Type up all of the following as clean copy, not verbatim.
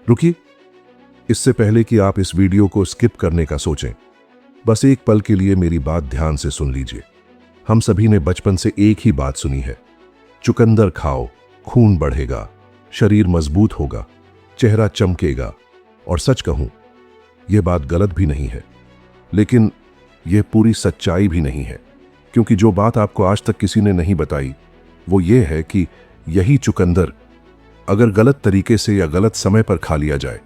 रुकिए, इससे पहले कि आप इस वीडियो को स्किप करने का सोचें, बस एक पल के लिए मेरी बात ध्यान से सुन लीजिए। हम सभी ने बचपन से एक ही बात सुनी है, चुकंदर खाओ, खून बढ़ेगा, शरीर मजबूत होगा, चेहरा चमकेगा। और सच कहूं, यह बात गलत भी नहीं है, लेकिन यह पूरी सच्चाई भी नहीं है। क्योंकि जो बात आपको आज तक किसी ने नहीं बताई वो ये है कि यही चुकंदर अगर गलत तरीके से या गलत समय पर खा लिया जाए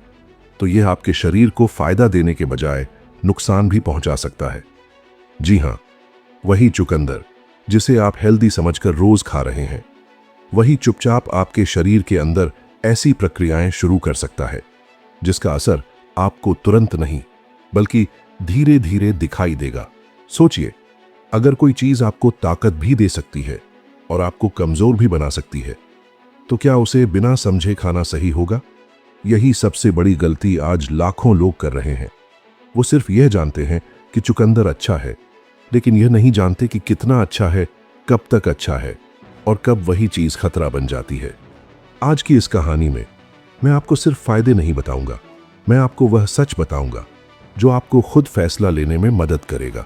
तो यह आपके शरीर को फायदा देने के बजाय नुकसान भी पहुंचा सकता है। जी हां, वही चुकंदर जिसे आप हेल्दी समझकर रोज खा रहे हैं, वही चुपचाप आपके शरीर के अंदर ऐसी प्रक्रियाएं शुरू कर सकता है जिसका असर आपको तुरंत नहीं बल्कि धीरे धीरे दिखाई देगा। सोचिए, अगर कोई चीज आपको ताकत भी दे सकती है और आपको कमजोर भी बना सकती है, तो क्या उसे बिना समझे खाना सही होगा? यही सबसे बड़ी गलती आज लाखों लोग कर रहे हैं। वो सिर्फ यह जानते हैं कि चुकंदर अच्छा है, लेकिन यह नहीं जानते कि कितना अच्छा है, कब तक अच्छा है और कब वही चीज खतरा बन जाती है। आज की इस कहानी में मैं आपको सिर्फ फायदे नहीं बताऊंगा, मैं आपको वह सच बताऊंगा जो आपको खुद फैसला लेने में मदद करेगा।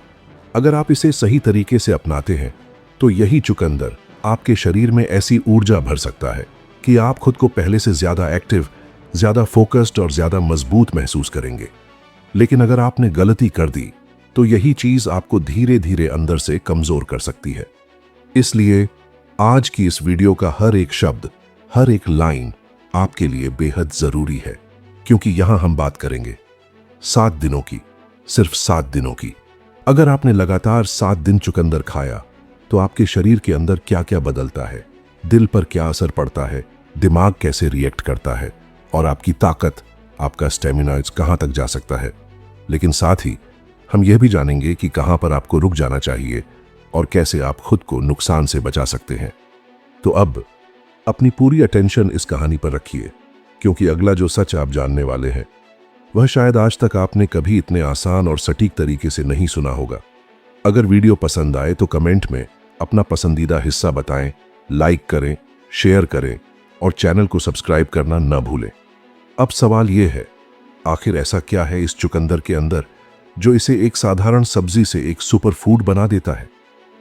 अगर आप इसे सही तरीके से अपनाते हैं तो यही चुकंदर आपके शरीर में ऐसी ऊर्जा भर सकता है कि आप खुद को पहले से ज्यादा एक्टिव, ज्यादा फोकस्ड और ज्यादा मजबूत महसूस करेंगे। लेकिन अगर आपने गलती कर दी तो यही चीज आपको धीरे धीरे अंदर से कमजोर कर सकती है। इसलिए आज की इस वीडियो का हर एक शब्द, हर एक लाइन आपके लिए बेहद जरूरी है, क्योंकि यहां हम बात करेंगे 7 दिनों की, सिर्फ 7 दिनों की। अगर आपने लगातार 7 दिन चुकंदर खाया तो आपके शरीर के अंदर क्या क्या बदलता है, दिल पर क्या असर पड़ता है, दिमाग कैसे रिएक्ट करता है और आपकी ताकत, आपका स्टेमिना कहां तक जा सकता है। लेकिन साथ ही हम यह भी जानेंगे कि कहां पर आपको रुक जाना चाहिए और कैसे आप खुद को नुकसान से बचा सकते हैं। तो अब अपनी पूरी अटेंशन इस कहानी पर रखिए, क्योंकि अगला जो सच आप जानने वाले हैं वह शायद आज तक आपने कभी इतने आसान और सटीक तरीके से नहीं सुना होगा। अगर वीडियो पसंद आए तो कमेंट में अपना पसंदीदा हिस्सा बताएं, लाइक करें, शेयर करें और चैनल को सब्सक्राइब करना न भूलें। अब सवाल यह है, आखिर ऐसा क्या है इस चुकंदर के अंदर जो इसे एक साधारण सब्जी से एक सुपर फूड बना देता है?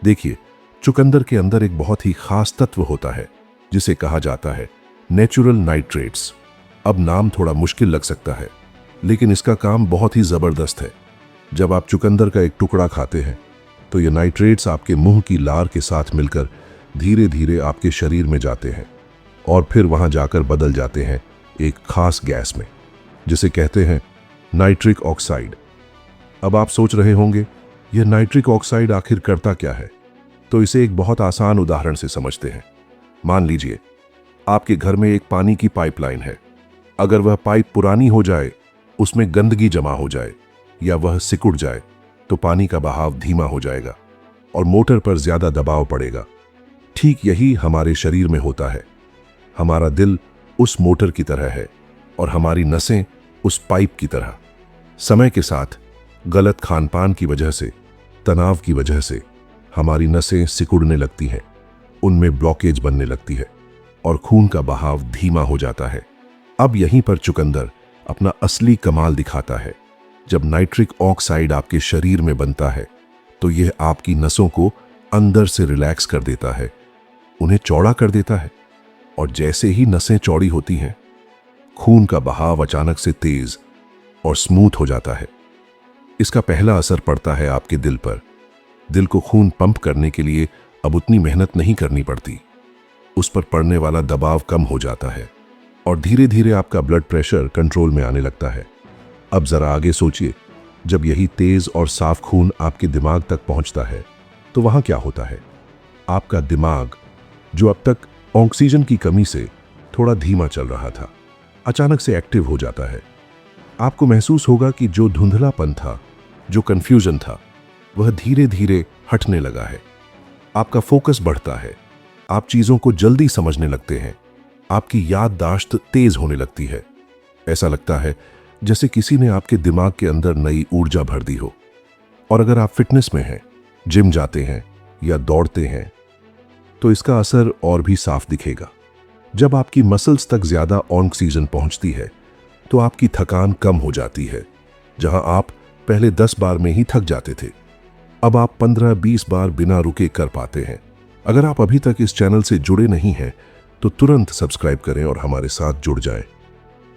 देखिए, चुकंदर के अंदर एक बहुत ही खास तत्व होता है जिसे कहा जाता है नेचुरल नाइट्रेट्स। अब नाम थोड़ा मुश्किल लग सकता है, लेकिन इसका काम बहुत ही जबरदस्त है। जब आप चुकंदर का एक टुकड़ा खाते हैं तो ये नाइट्रेट्स आपके मुंह की लार के साथ मिलकर धीरे धीरे आपके शरीर में जाते हैं और फिर वहां जाकर बदल जाते हैं एक खास गैस में, जिसे कहते हैं नाइट्रिक ऑक्साइड। अब आप सोच रहे होंगे, यह नाइट्रिक ऑक्साइड आखिर करता क्या है? तो इसे एक बहुत आसान उदाहरण से समझते हैं। मान लीजिए आपके घर में एक पानी की पाइपलाइन है। अगर वह पाइप पुरानी हो जाए, उसमें गंदगी जमा हो जाए या वह सिकुड़ जाए तो पानी का बहाव धीमा हो जाएगा और मोटर पर ज्यादा दबाव पड़ेगा। ठीक यही हमारे शरीर में होता है। हमारा दिल उस मोटर की तरह है और हमारी नसें उस पाइप की तरह। समय के साथ गलत खानपान की वजह से, तनाव की वजह से हमारी नसें सिकुड़ने लगती हैं, उनमें ब्लॉकेज बनने लगती है और खून का बहाव धीमा हो जाता है। अब यहीं पर चुकंदर अपना असली कमाल दिखाता है। जब नाइट्रिक ऑक्साइड आपके शरीर में बनता है तो यह आपकी नसों को अंदर से रिलैक्स कर देता है, उन्हें चौड़ा कर देता है। और जैसे ही नसें चौड़ी होती हैं, खून का बहाव अचानक से तेज और स्मूथ हो जाता है। इसका पहला असर पड़ता है आपके दिल पर। दिल को खून पंप करने के लिए अब उतनी मेहनत नहीं करनी पड़ती। उस पर पड़ने वाला दबाव कम हो जाता है और धीरे धीरे आपका ब्लड प्रेशर कंट्रोल में आने लगता है। अब जरा आगे सोचिए, जब यही तेज और साफ खून आपके दिमाग तक पहुंचता है तो वहां क्या होता है? आपका दिमाग, जो अब तक ऑक्सीजन की कमी से थोड़ा धीमा चल रहा था, अचानक से एक्टिव हो जाता है। आपको महसूस होगा कि जो धुंधलापन था, जो कंफ्यूजन था, वह धीरे धीरे हटने लगा है। आपका फोकस बढ़ता है, आप चीजों को जल्दी समझने लगते हैं, आपकी याददाश्त तेज होने लगती है। ऐसा लगता है जैसे किसी ने आपके दिमाग के अंदर नई ऊर्जा भर दी हो। और अगर आप फिटनेस में हैं, जिम जाते हैं या दौड़ते हैं, तो इसका असर और भी साफ दिखेगा। जब आपकी मसल्स तक ज्यादा ऑक्सीजन पहुंचती है तो आपकी थकान कम हो जाती है। जहां आप पहले 10 बार में ही थक जाते थे, अब आप 15-20 बार बिना रुके कर पाते हैं। अगर आप अभी तक इस चैनल से जुड़े नहीं हैं तो तुरंत सब्सक्राइब करें और हमारे साथ जुड़ जाएं।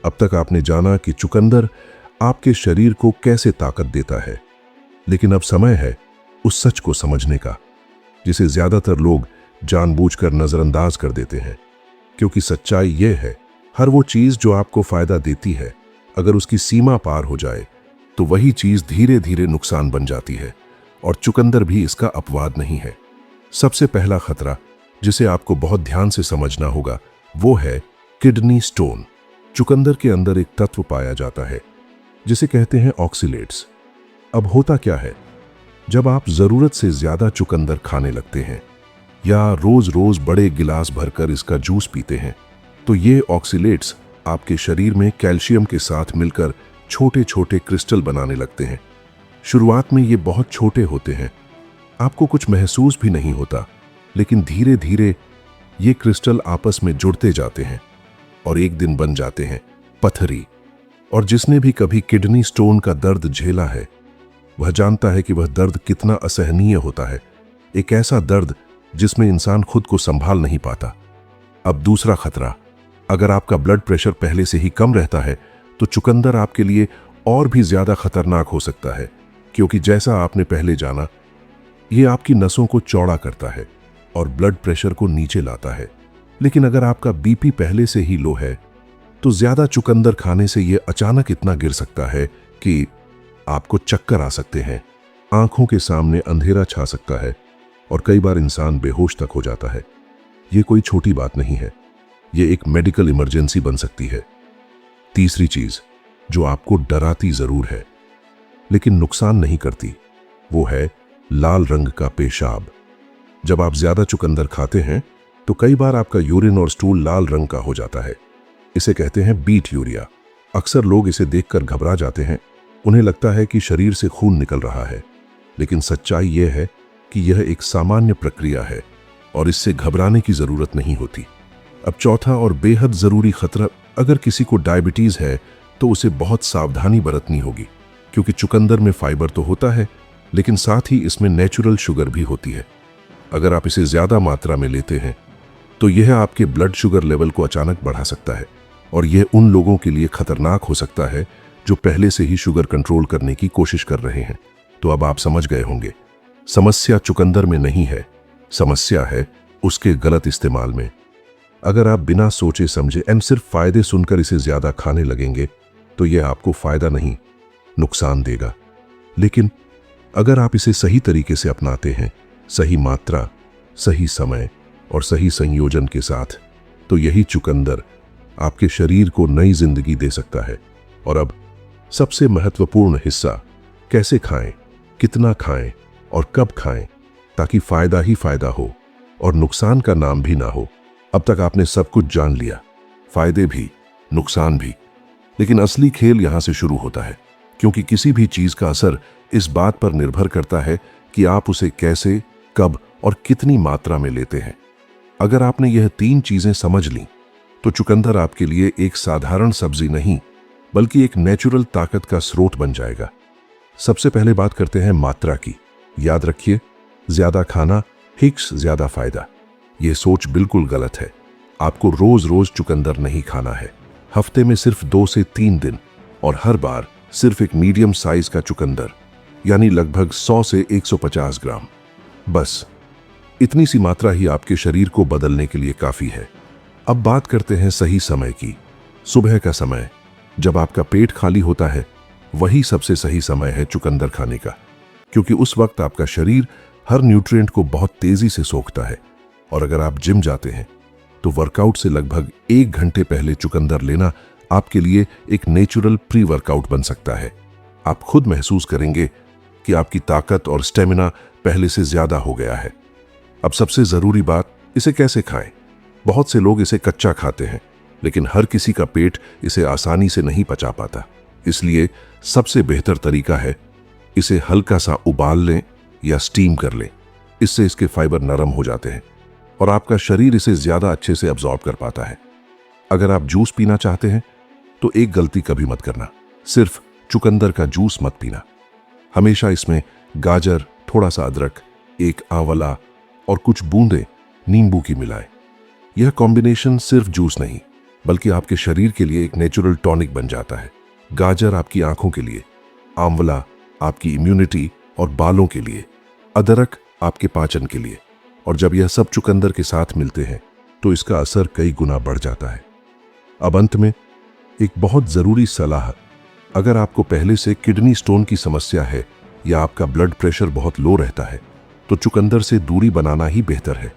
अब तक आपने जाना कि चुकंदर आपके शरीर को कैसे ताकत देता है, लेकिन अब समय है उस सच को समझने का जिसे ज्यादातर लोग जानबूझकर नजरअंदाज कर देते हैं। क्योंकि सच्चाई यह है, हर वो चीज जो आपको फायदा देती है, अगर उसकी सीमा पार हो जाए तो वही चीज धीरे धीरे नुकसान बन जाती है, और चुकंदर भी इसका अपवाद नहीं है। सबसे पहला खतरा जिसे आपको बहुत ध्यान से समझना होगा वो है किडनी स्टोन। चुकंदर के अंदर एक तत्व पाया जाता है जिसे कहते हैं ऑक्सीलेट्स। अब होता क्या है, जब आप जरूरत से ज्यादा चुकंदर खाने लगते हैं या रोज रोज बड़े गिलास भरकर इसका जूस पीते हैं, तो ये ऑक्सीलेट्स आपके शरीर में कैल्शियम के साथ मिलकर छोटे छोटे क्रिस्टल बनाने लगते हैं। शुरुआत में ये बहुत छोटे होते हैं, आपको कुछ महसूस भी नहीं होता, लेकिन धीरे धीरे ये क्रिस्टल आपस में जुड़ते जाते हैं और एक दिन बन जाते हैं पथरी। और जिसने भी कभी किडनी स्टोन का दर्द झेला है वह जानता है कि वह दर्द कितना असहनीय होता है। एक ऐसा दर्द जिसमें इंसान खुद को संभाल नहीं पाता। अब दूसरा खतरा, अगर आपका ब्लड प्रेशर पहले से ही कम रहता है तो चुकंदर आपके लिए और भी ज्यादा खतरनाक हो सकता है, क्योंकि जैसा आपने पहले जाना, यह आपकी नसों को चौड़ा करता है और ब्लड प्रेशर को नीचे लाता है। लेकिन अगर आपका बीपी पहले से ही लो है तो ज्यादा चुकंदर खाने से यह अचानक इतना गिर सकता है कि आपको चक्कर आ सकते हैं, आंखों के सामने अंधेरा छा सकता है और कई बार इंसान बेहोश तक हो जाता है। यह कोई छोटी बात नहीं है, यह एक मेडिकल इमरजेंसी बन सकती है। तीसरी चीज जो आपको डराती जरूर है लेकिन नुकसान नहीं करती, वो है लाल रंग का पेशाब। जब आप ज्यादा चुकंदर खाते हैं तो कई बार आपका यूरिन और स्टूल लाल रंग का हो जाता है। इसे कहते हैं बीट यूरिया। अक्सर लोग इसे देखकर घबरा जाते हैं, उन्हें लगता है कि शरीर से खून निकल रहा है, लेकिन सच्चाई यह है कि यह एक सामान्य प्रक्रिया है और इससे घबराने की जरूरत नहीं होती। अब चौथा और बेहद जरूरी खतरा, अगर किसी को डायबिटीज है तो उसे बहुत सावधानी बरतनी होगी, क्योंकि चुकंदर में फाइबर तो होता है लेकिन साथ ही इसमें नेचुरल शुगर भी होती है। अगर आप इसे ज्यादा मात्रा में लेते हैं तो यह आपके ब्लड शुगर लेवल को अचानक बढ़ा सकता है, और यह उन लोगों के लिए खतरनाक हो सकता है जो पहले से ही शुगर कंट्रोल करने की कोशिश कर रहे हैं। तो अब आप समझ गए होंगे, समस्या चुकंदर में नहीं है, समस्या है उसके गलत इस्तेमाल में। अगर आप बिना सोचे समझे सिर्फ फायदे सुनकर इसे ज्यादा खाने लगेंगे तो यह आपको फायदा नहीं, नुकसान देगा। लेकिन अगर आप इसे सही तरीके से अपनाते हैं, सही मात्रा, सही समय और सही संयोजन के साथ, तो यही चुकंदर आपके शरीर को नई जिंदगी दे सकता है। और अब सबसे महत्वपूर्ण हिस्सा, कैसे खाएं, कितना खाएं और कब खाएं, ताकि फायदा ही फायदा हो और नुकसान का नाम भी ना हो। अब तक आपने सब कुछ जान लिया, फायदे भी, नुकसान भी, लेकिन असली खेल यहां से शुरू होता है, क्योंकि किसी भी चीज का असर इस बात पर निर्भर करता है कि आप उसे कैसे, कब और कितनी मात्रा में लेते हैं। अगर आपने यह 3 चीजें समझ लीं तो चुकंदर आपके लिए एक साधारण सब्जी नहीं बल्कि एक नेचुरल ताकत का स्रोत बन जाएगा। सबसे पहले बात करते हैं मात्रा की। याद रखिए, ज्यादा खाना हिक्स ज्यादा फायदा। यह सोच बिल्कुल गलत है। आपको रोज रोज चुकंदर नहीं खाना है, हफ्ते में सिर्फ 2 से 3 दिन, और हर बार सिर्फ एक मीडियम साइज का चुकंदर, यानी लगभग 100 से 150 ग्राम। बस इतनी सी मात्रा ही आपके शरीर को बदलने के लिए काफी है। अब बात करते हैं सही समय की। सुबह का समय, जब आपका पेट खाली होता है, वही सबसे सही समय है चुकंदर खाने का, क्योंकि उस वक्त आपका शरीर हर न्यूट्रिएंट को बहुत तेजी से सोखता है। और अगर आप जिम जाते हैं तो वर्कआउट से लगभग 1 घंटे पहले चुकंदर लेना आपके लिए एक नेचुरल प्री वर्कआउट बन सकता है। आप खुद महसूस करेंगे कि आपकी ताकत और स्टेमिना पहले से ज्यादा हो गया है। अब सबसे जरूरी बात, इसे कैसे खाएं। बहुत से लोग इसे कच्चा खाते हैं, लेकिन हर किसी का पेट इसे आसानी से नहीं पचा पाता। इसलिए सबसे बेहतर तरीका है इसे हल्का सा उबाल लें या स्टीम कर लें। इससे इसके फाइबर नरम हो जाते हैं और आपका शरीर इसे ज्यादा अच्छे से अब्सॉर्ब कर पाता है। अगर आप जूस पीना चाहते हैं तो एक गलती कभी मत करना, सिर्फ चुकंदर का जूस मत पीना। हमेशा इसमें गाजर, थोड़ा सा अदरक, एक आंवला और कुछ बूंदें नींबू की मिलाएं। यह कॉम्बिनेशन सिर्फ जूस नहीं बल्कि आपके शरीर के लिए एक नेचुरल टॉनिक बन जाता है। गाजर आपकी आंखों के लिए, आंवला आपकी इम्यूनिटी और बालों के लिए, अदरक आपके पाचन के लिए, और जब यह सब चुकंदर के साथ मिलते हैं तो इसका असर कई गुना बढ़ जाता है। अब अंत में एक बहुत जरूरी सलाह, अगर आपको पहले से किडनी स्टोन की समस्या है या आपका ब्लड प्रेशर बहुत लो रहता है तो चुकंदर से दूरी बनाना ही बेहतर है,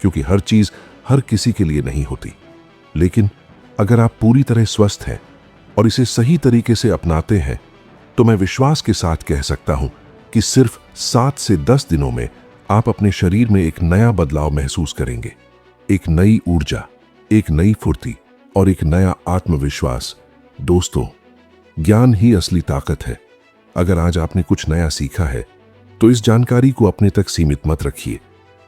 क्योंकि हर चीज हर किसी के लिए नहीं होती। लेकिन अगर आप पूरी तरह स्वस्थ हैं और इसे सही तरीके से अपनाते हैं तो मैं विश्वास के साथ कह सकता हूं कि सिर्फ 7 से 10 दिनों में आप अपने शरीर में एक नया बदलाव महसूस करेंगे। एक नई ऊर्जा, एक नई फुर्ती और एक नया आत्मविश्वास। दोस्तों, ज्ञान ही असली ताकत है। अगर आज आपने कुछ नया सीखा है तो इस जानकारी को अपने तक सीमित मत रखिए।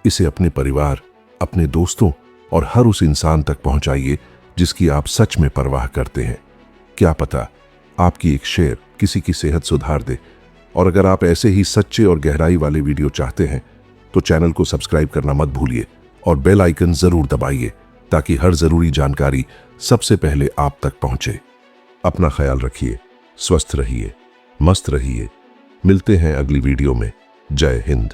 इसे अपने परिवार, अपने दोस्तों और हर उस इंसान तक पहुंचाइए जिसकी आप सच में परवाह करते हैं। क्या पता आपकी एक शेयर किसी की सेहत सुधार दे। और अगर आप ऐसे ही सच्चे और गहराई वाले वीडियो चाहते हैं तो चैनल को सब्सक्राइब करना मत भूलिए और बेल आइकन जरूर दबाइए ताकि हर जरूरी जानकारी सबसे पहले आप तक पहुंचे। अपना ख्याल रखिए, स्वस्थ रहिए, मस्त रहिए। मिलते हैं अगली वीडियो में। जय हिंद।